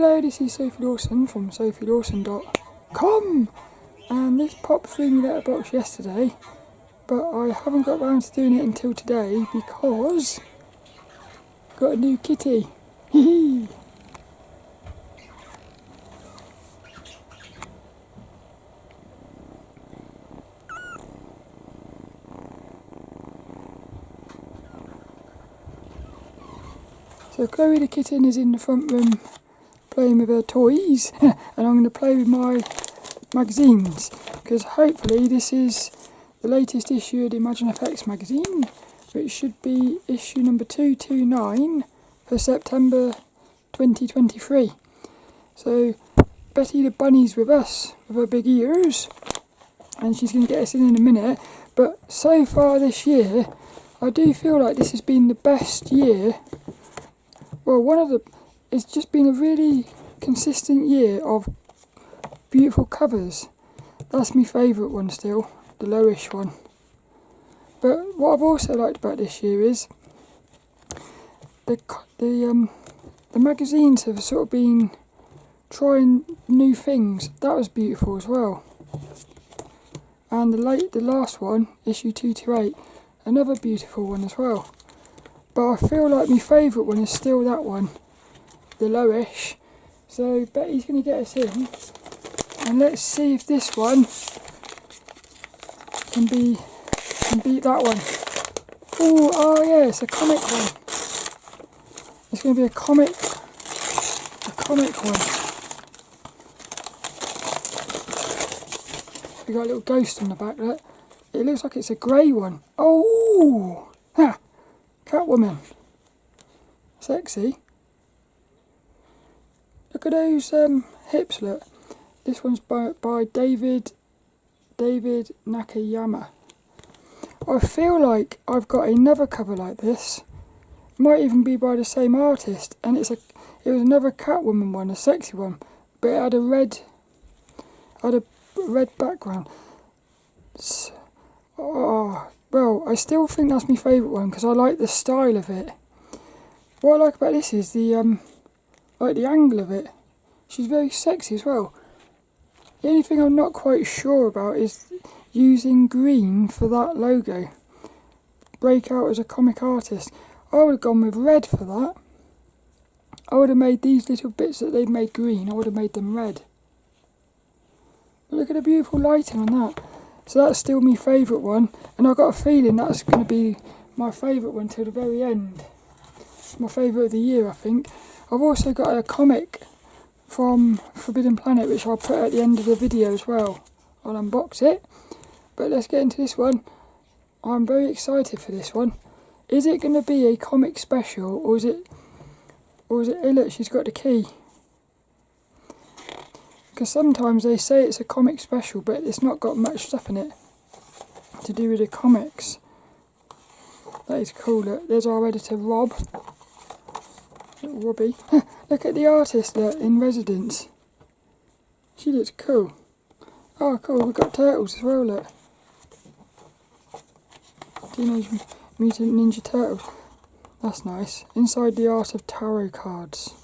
Hello, this is Sophie Dawson from sophiedawson.com, and this popped through my letterbox yesterday, but I haven't got round to doing it until today because got a new kitty. Hee. So Chloe the kitten is in the front room playing with her toys and I'm going to play with my magazines because hopefully this is the latest issue of the ImagineFX magazine, which should be issue number 229 for September 2023. So Betty the bunny's with us with her big ears and she's going to get us in a minute, but so far this year I do feel like this has been the best year. Well, it's just been a really consistent year of beautiful covers. That's my favourite one still, the lowish one. But what I've also liked about this year is the magazines have sort of been trying new things. That was beautiful as well. And the last one, issue 228, another beautiful one as well. But I feel like my favourite one is still that one, the lowish. So Betty's going to get us in, and let's see if this one can beat that one. Oh yeah, it's a comic one. It's going to be a comic one. We got a little ghost on the back there. It looks like it's a grey one. Oh, ha! Catwoman. Sexy. Look at those hips, look. This one's by David Nakayama. I feel like I've got another cover like this. It might even be by the same artist, and it was another Catwoman one, a sexy one, but it had a red background. Well, I still think that's my favourite one because I like the style of it. What I like about this is the angle of it. She's very sexy as well. The only thing I'm not quite sure about is using green for that logo. Break out as a comic artist. I would have gone with red for that. I would have made these little bits that they've made green, I would have made them red. But look at the beautiful lighting on that. So that's still my favourite one, and I've got a feeling that's going to be my favourite one till the very end. My favourite of the year, I think. I've also got a comic from Forbidden Planet, which I'll put at the end of the video as well. I'll unbox it, but let's get into this one. I'm very excited for this one. Is it going to be a comic special, or is it? Oh look, she's got the key. Because sometimes they say it's a comic special, but it's not got much stuff in it to do with the comics. That is cool. Look, there's our editor, Rob. Little Robbie. Look at the artist there in residence. She looks cool. Oh, cool. We've got turtles as well. Look. Teenage Mutant Ninja Turtles. That's nice. Inside the Art of Tarot Cards.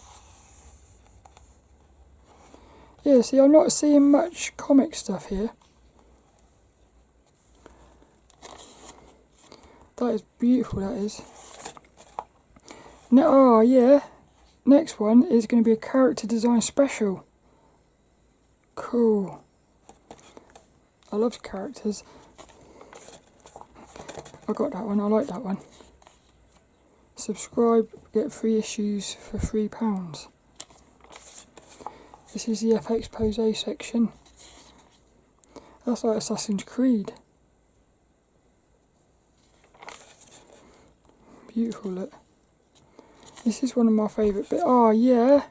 Yeah, see, I'm not seeing much comic stuff here. That is beautiful, that is. Now, oh yeah, next one is going to be a character design special. Cool. I love characters. I got that one, I like that one. Subscribe, get 3 issues for £3. This is the FXPosé section. That's like Assassin's Creed. Beautiful, look. This is one of my favourite bits. Oh yeah.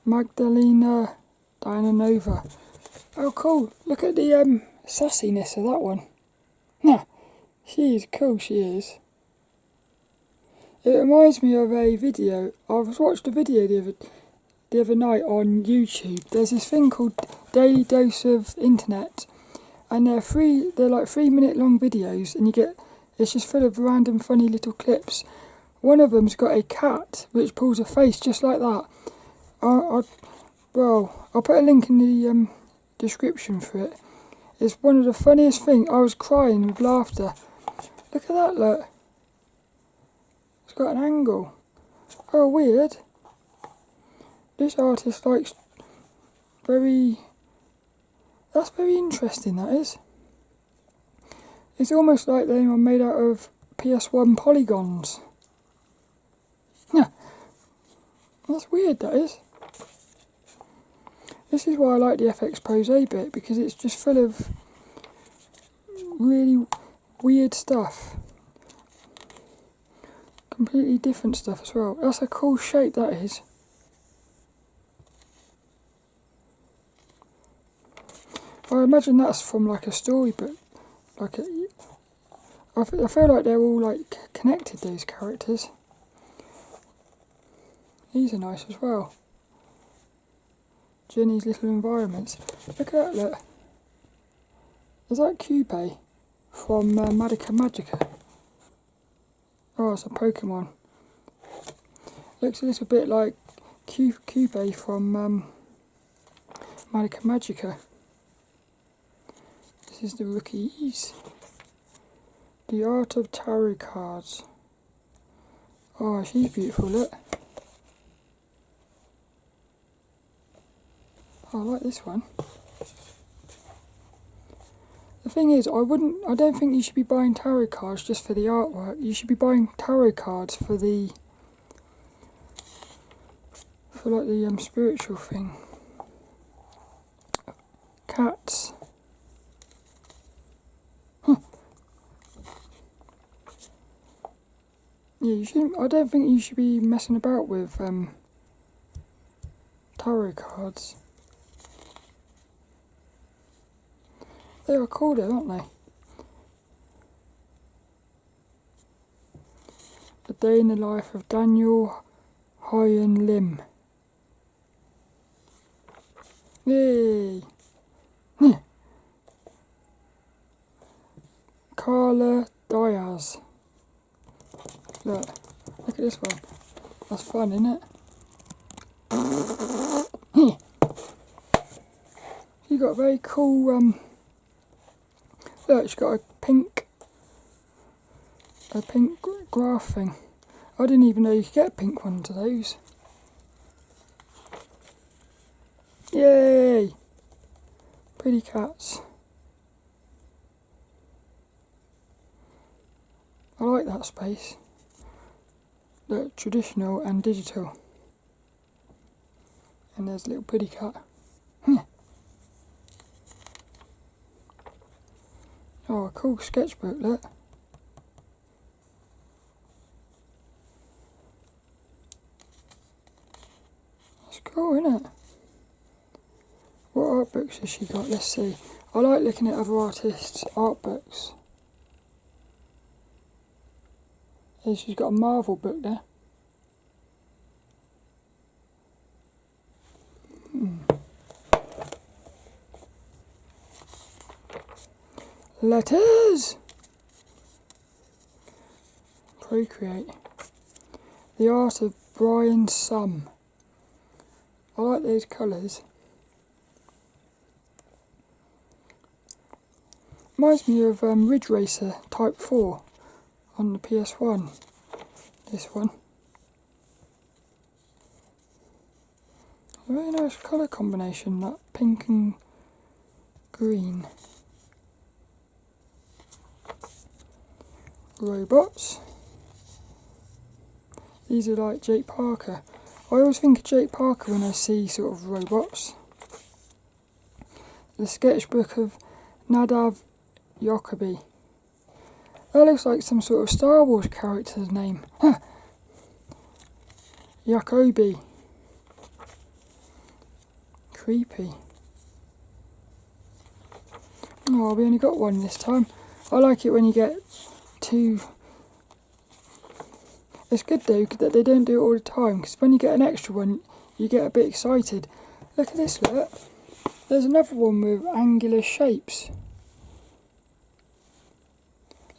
Magdalena Dianova. Oh cool. Look at the sassiness of that one. Nah, she is cool, she is. It reminds me of a video. I watched a video the other night on YouTube. There's this thing called Daily Dose of Internet, and they're like 3-minute long videos, and it's just full of random funny little clips. One of them's got a cat which pulls a face just like that, Well, I'll put a link in the description for it. It's one of the funniest things. I was crying with laughter. Look at that, look. It's got an angle. Oh, weird. This artist likes that's very interesting, that is. It's almost like they were made out of PS1 polygons. Yeah. That's weird, that is. This is why I like the FXPosé bit, because it's just full of really weird stuff. Completely different stuff as well. That's a cool shape, that is. I imagine that's from like a storybook. I feel like they're all like connected, those characters. These are nice as well. Jenny's little environments. Look at that, look. Is that Cupé from Magica? Oh, it's a Pokemon. Looks a little bit like Cupé from Magica. This is the rookies. The Art of Tarot Cards. Oh, she's beautiful, look. Oh, I like this one. The thing is, I don't think you should be buying tarot cards just for the artwork. You should be buying tarot cards for like the spiritual thing. Cats. Yeah, you shouldn't. I don't think you should be messing about with tarot cards. They are cool though, aren't they? A Day in the Life of Daniel Hyun Lim. Yay! Karla Diaz. Look at this one. That's fun, isn't it? She got a very cool look, she's got a pink graph thing. I didn't even know you could get a pink one of those. Yay! Pretty cats. I like that space. Look, traditional and digital. And there's a little pretty cat. Oh, a cool sketchbook, look. That's cool, isn't it? What art books has she got? Let's see. I like looking at other artists' art books. Hey, she's got a Marvel book there. Letters! Procreate. The Art of Brian Sum. I like those colours. Reminds me of Ridge Racer Type 4 on the PS1. This one. A very nice colour combination, that pink and green. Robots. These are like Jake Parker. I always think of Jake Parker when I see sort of robots. The Sketchbook of Nadav Yacobi. That looks like some sort of Star Wars character's name. Yacobi. Creepy. Oh, we only got one this time. I like it when you get two. It's good though that they don't do it all the time, because when you get an extra one you get a bit excited. Look at this, look. There's another one with angular shapes.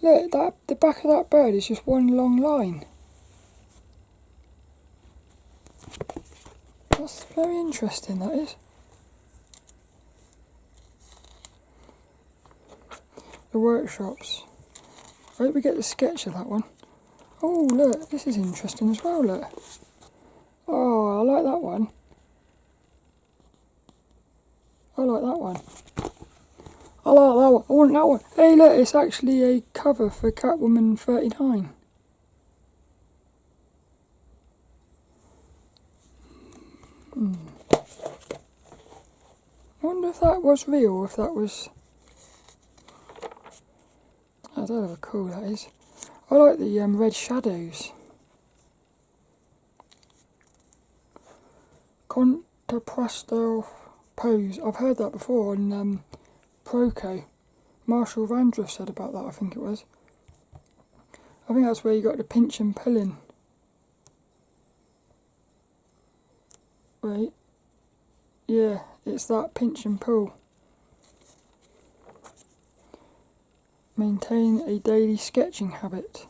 Look, the back of that bird is just one long line. That's very interesting, that is. The workshops. I hope we get the sketch of that one. Oh look, this is interesting as well, look. Oh, I like that one. I like that one. I like that one. I want that one. Hey look, it's actually a cover for Catwoman 39. I wonder if that was real or if that was... I don't know how cool that is. I like the red shadows. Contrastal pose. I've heard that before on Proco. Marshall Vandruff said about that, I think it was. I think that's where you got the pinch and pulling. Right. Yeah, it's that pinch and pull. Maintain a daily sketching habit.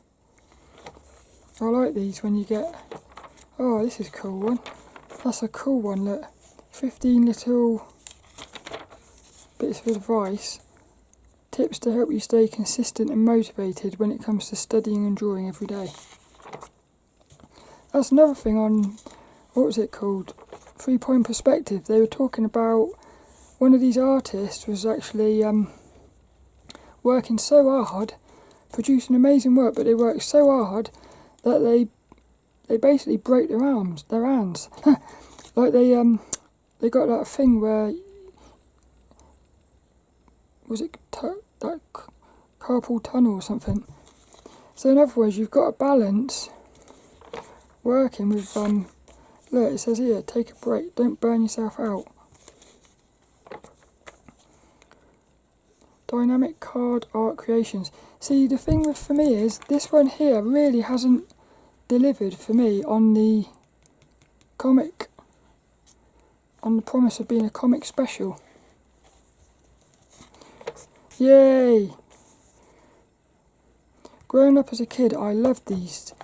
I like these when you get... Oh, this is a cool one. That's a cool one, look. 15 little bits of advice. Tips to help you stay consistent and motivated when it comes to studying and drawing every day. That's another thing on... What was it called? 3 Point Perspective. They were talking about... One of these artists was actually... working so hard, producing amazing work, but they work so hard that they basically break their hands. Like they got that thing where, was it that carpal tunnel or something? So in other words, you've got to balance working with look, it says here, take a break, don't burn yourself out. Dynamic card art creations. See, the thing for me is, this one here really hasn't delivered for me on the comic, on the promise of being a comic special. Yay! Growing up as a kid, I loved these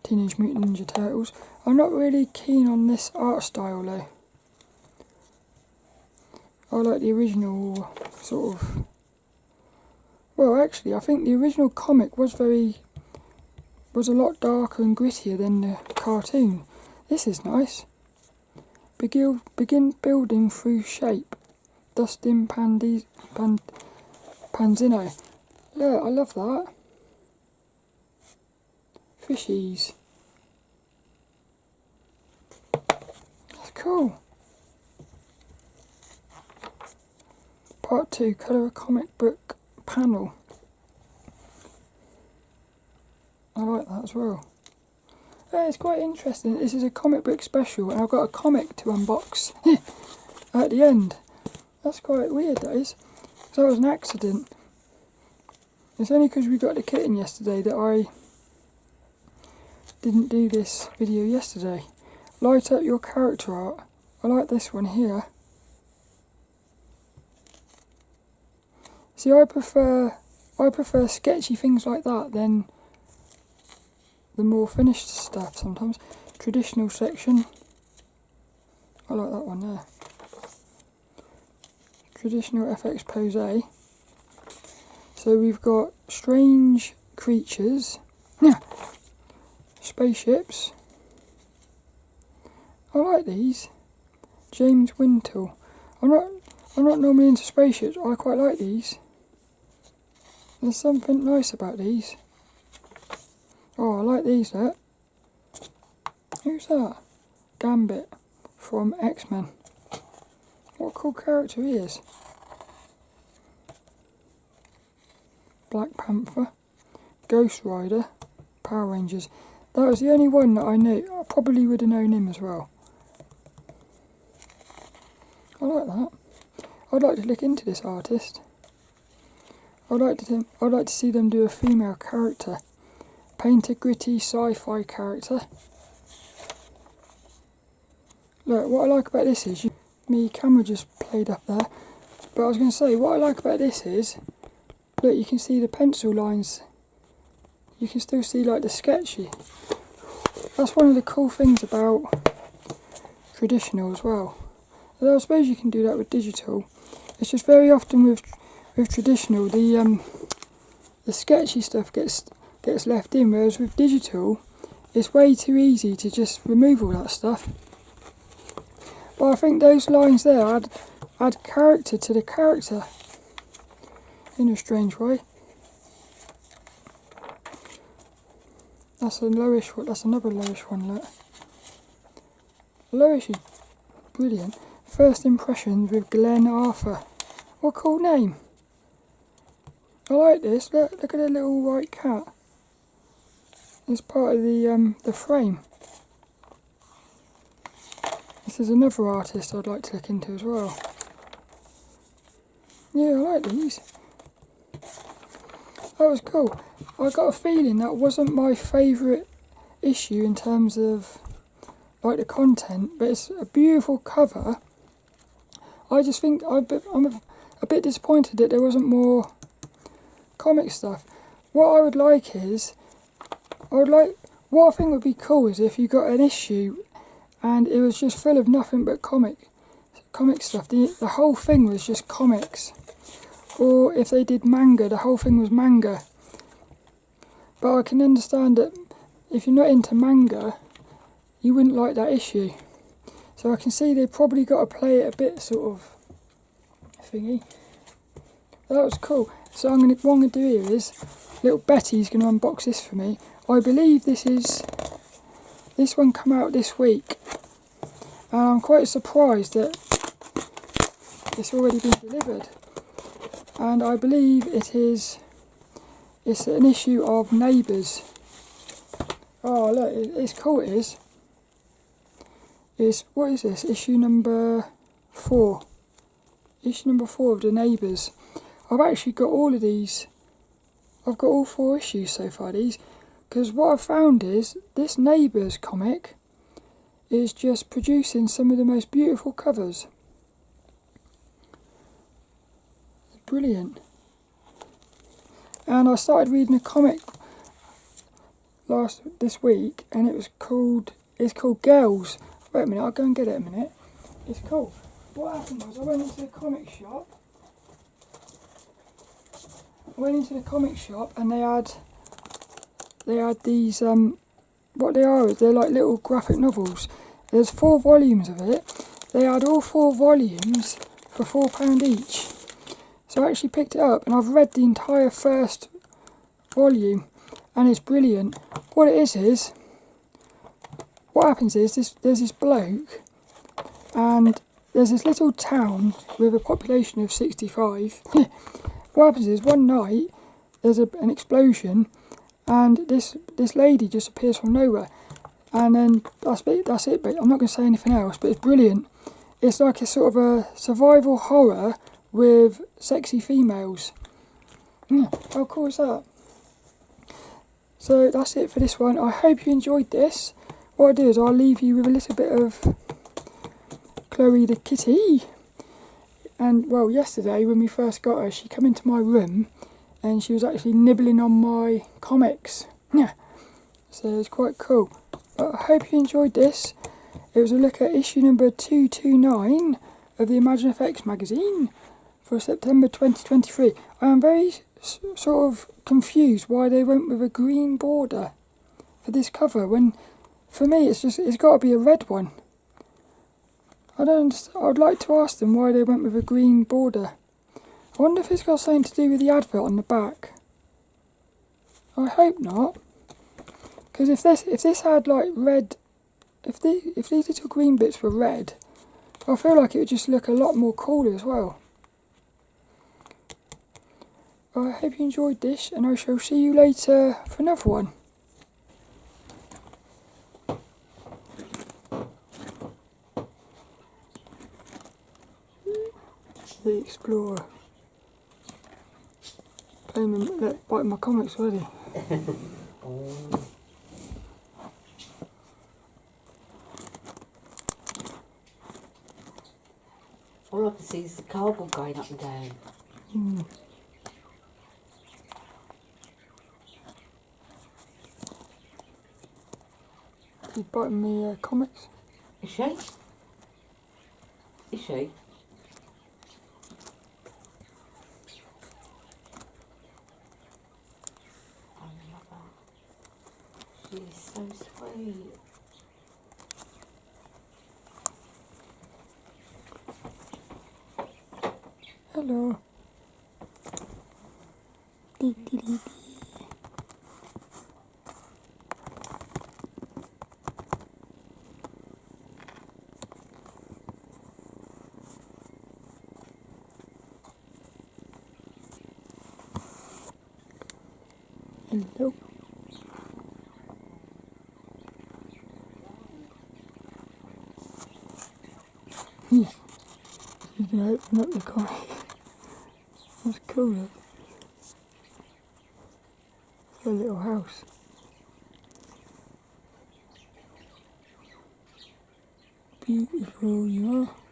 Teenage Mutant Ninja Turtles. I'm not really keen on this art style though. I like the original sort of... Well, actually, I think the original comic was a lot darker and grittier than the cartoon. This is nice. Begin building through shape. Dustin Panzino. Look, I love that. Fishies. That's cool. Part 2, colour a comic book panel. I like that as well. Yeah, it's quite interesting. This is a comic book special and I've got a comic to unbox at the end. That's quite weird, that is. So that was an accident. It's only because we got the kitten yesterday that I didn't do this video yesterday. Light up your character art. I like this one here. See, I prefer sketchy things like that than the more finished stuff sometimes. Traditional section. I like that one there. Traditional FXPosé. So we've got strange creatures. Spaceships. I like these. James Wintle. I'm not normally into spaceships. I quite like these. There's something nice about these. Oh, I like these, look. Who's that? Gambit from X-Men. What a cool character he is. Black Panther. Ghost Rider. Power Rangers. That was the only one that I knew. I probably would have known him as well. I like that. I'd like to look into this artist. I'd like to see them do a female character. Paint a gritty sci-fi character. Look, what I like about this is... My camera just played up there. But I was going to say, what I like about this is... Look, you can see the pencil lines. You can still see like the sketchy. That's one of the cool things about traditional as well. Although I suppose you can do that with digital. It's just very often with traditional, the sketchy stuff gets left in, whereas with digital, it's way too easy to just remove all that stuff. But I think those lines there add character to the character in a strange way. That's a lowish one. That's another lowish one. Look, lowish is brilliant. First impressions with Glenn Arthur. What a cool name. I like this. Look at the little white cat. It's part of the frame. This is another artist I'd like to look into as well. Yeah, I like these. That was cool. I got a feeling that wasn't my favourite issue in terms of like the content, but it's a beautiful cover. I just think I'm a bit disappointed that there wasn't more comic stuff. What I would like is, what I think would be cool is if you got an issue and it was just full of nothing but comic stuff. The whole thing was just comics. Or if they did manga, the whole thing was manga. But I can understand that if you're not into manga, you wouldn't like that issue. So I can see they probably got to play it a bit sort of thingy. That was cool. So what I'm going to do here is, little Betty's going to unbox this for me. I believe this one come out this week. And I'm quite surprised that it's already been delivered. And I believe it's an issue of Neighbours. Oh look, it's cool it is. What is this? Issue number 4. Issue number 4 of the Neighbours. I've actually got all of these. I've got all 4 issues so far, these. Because what I've found is, this Neighbours comic is just producing some of the most beautiful covers. Brilliant. And I started reading a comic this week, and it's called Girls. Wait a minute, I'll go and get it a minute. It's cool. What happened was I went into the comic shop. And they had these what they are is they're like little graphic novels. There's 4 volumes of it. They had all 4 volumes for £4 each. So I actually picked it up and I've read the entire first volume and it's brilliant. What it is what happens is there's this bloke and there's this little town with a population of 65. What happens is one night there's an explosion and this lady just appears from nowhere, and then that's it, but I'm not going to say anything else, but it's brilliant. It's like a sort of a survival horror with sexy females. How cool is that? So that's it for this one. I hope you enjoyed this. What I'll do is I'll leave you with a little bit of Chloe the Kitty. And well, yesterday when we first got her, she came into my room and she was actually nibbling on my comics. Yeah, so it's quite cool. But I hope you enjoyed this. It was a look at issue number 229 of the ImagineFX magazine for September 2023. I am very sort of confused why they went with a green border for this cover when for me it's got to be a red one. I don't understand. I'd like to ask them why they went with a green border. I wonder if it's got something to do with the advert on the back. I hope not. Because if this had like red, if these little green bits were red, I feel like it would just look a lot more cooler as well. I hope you enjoyed this, and I shall see you later for another one. The Explorer. Biting my comics already. All I can see is the cardboard going up and down. She's biting me comics. Is she? Is she? I love her. She is so sweet. Hello. Dee, dee, dee, dee. Hello. You can open up the comic. That's cool. Look. It's a little house. Beautiful you are.